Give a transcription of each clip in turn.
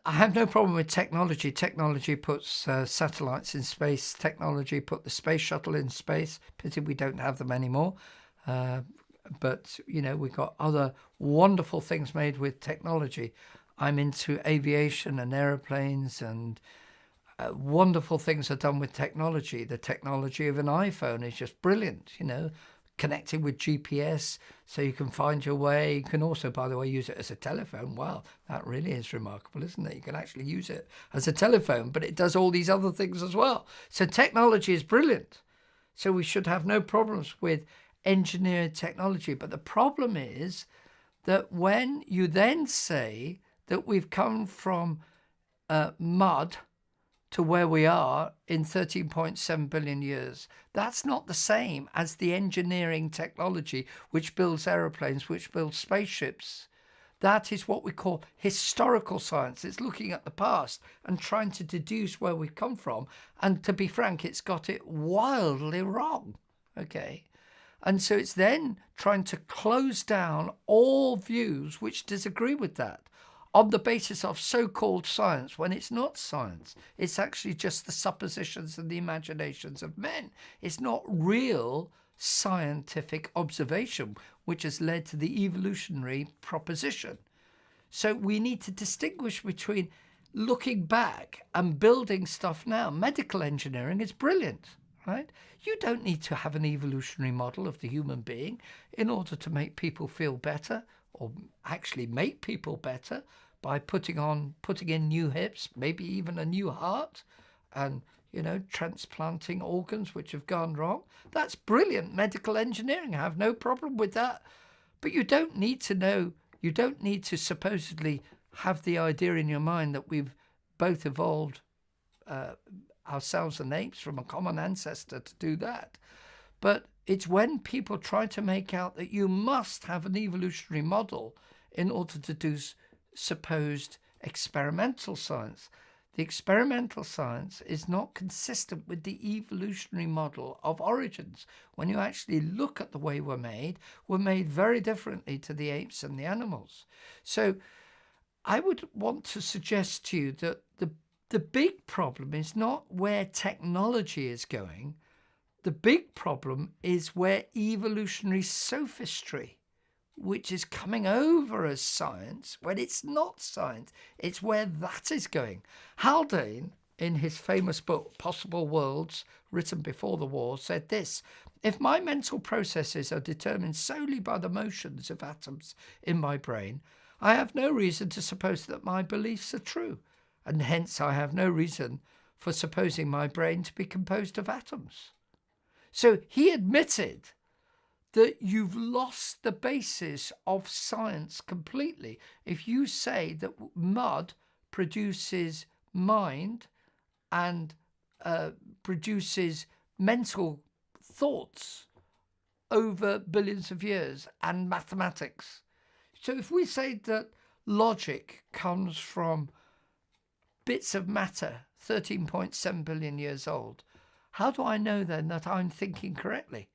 I have no problem with technology. Technology puts satellites in space. Technology put the space shuttle in space. Pity we don't have them anymore. But, we've got other wonderful things made with technology. I'm into aviation and aeroplanes, and wonderful things are done with technology. The technology of an iPhone is just brilliant, connecting with GPS so you can find your way. You can also, by the way, use it as a telephone. Wow, that really is remarkable, isn't it? You can actually use it as a telephone, but it does all these other things as well. So technology is brilliant. So we should have no problems with engineered technology. But the problem is that when you then say that we've come from mud to where we are in 13.7 billion years, that's not the same as the engineering technology which builds aeroplanes, which builds spaceships. That is what we call historical science. It's looking at the past and trying to deduce where we've come from. And to be frank, it's got it wildly wrong. Okay. And so it's then trying to close down all views which disagree with that on the basis of so-called science, when it's not science. It's actually just the suppositions and the imaginations of men. It's not real scientific observation, which has led to the evolutionary proposition. So we need to distinguish between looking back and building stuff now. Medical engineering is brilliant, right? You don't need to have an evolutionary model of the human being in order to make people feel better, or actually make people better by putting in new hips, maybe even a new heart, and transplanting organs which have gone wrong. That's brilliant medical engineering. I have no problem with that. But you don't need to supposedly have the idea in your mind that we've both evolved ourselves and apes from a common ancestor to do that. But it's when people try to make out that you must have an evolutionary model in order to do supposed experimental science. The experimental science is not consistent with the evolutionary model of origins. When you actually look at the way we're made very differently to the apes and the animals. So I would want to suggest to you that the big problem is not where technology is going. The big problem is where evolutionary sophistry, which is coming over as science when it's not science, it's where that is going. Haldane, in his famous book, Possible Worlds, written before the war, said this: if my mental processes are determined solely by the motions of atoms in my brain, I have no reason to suppose that my beliefs are true, and hence I have no reason for supposing my brain to be composed of atoms. So he admitted that you've lost the basis of science completely if you say that mud produces mind and produces mental thoughts over billions of years and mathematics. So if we say that logic comes from bits of matter 13.7 billion years old, how do I know then that I'm thinking correctly?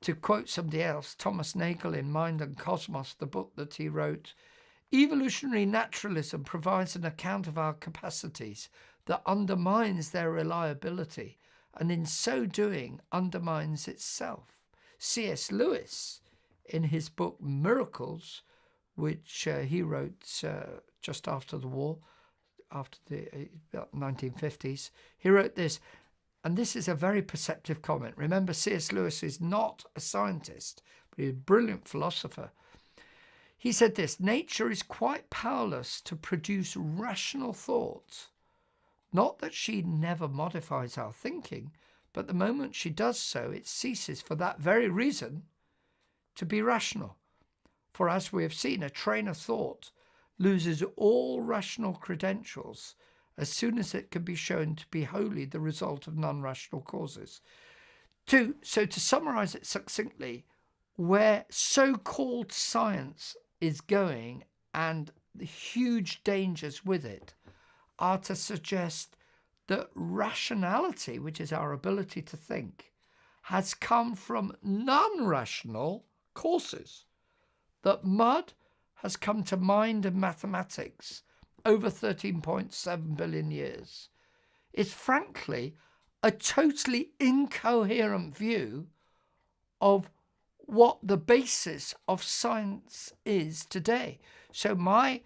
To quote somebody else, Thomas Nagel in Mind and Cosmos, the book that he wrote, evolutionary naturalism provides an account of our capacities that undermines their reliability, and in so doing undermines itself. C.S. Lewis, in his book Miracles, which he wrote just after the war, after the 1950s, he wrote this. And this is a very perceptive comment. Remember, C.S. Lewis is not a scientist, but he's a brilliant philosopher. He said this: nature is quite powerless to produce rational thoughts. Not that she never modifies our thinking, but the moment she does so, it ceases for that very reason to be rational. For as we have seen, a train of thought loses all rational credentials as soon as it can be shown to be wholly the result of non-rational causes. So to summarize it succinctly, where so-called science is going and the huge dangers with it are to suggest that rationality, which is our ability to think, has come from non-rational causes. That mud has come to mind and mathematics over 13.7 billion years. It's frankly a totally incoherent view of what the basis of science is today. So my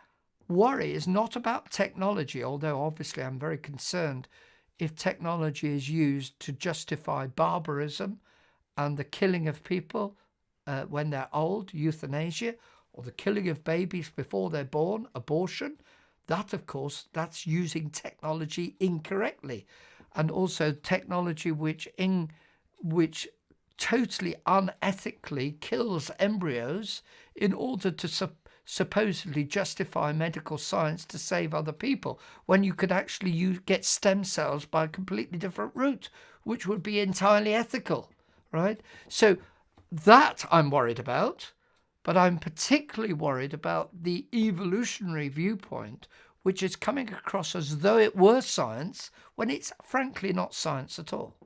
worry is not about technology, although obviously I'm very concerned if technology is used to justify barbarism and the killing of people when they're old, euthanasia, or the killing of babies before they're born, abortion. That, of course, that's using technology incorrectly. And also technology which totally unethically kills embryos in order to supposedly justify medical science to save other people, when you could actually get stem cells by a completely different route, which would be entirely ethical, right? So that I'm worried about, but I'm particularly worried about the evolutionary viewpoint, which is coming across as though it were science when it's frankly not science at all.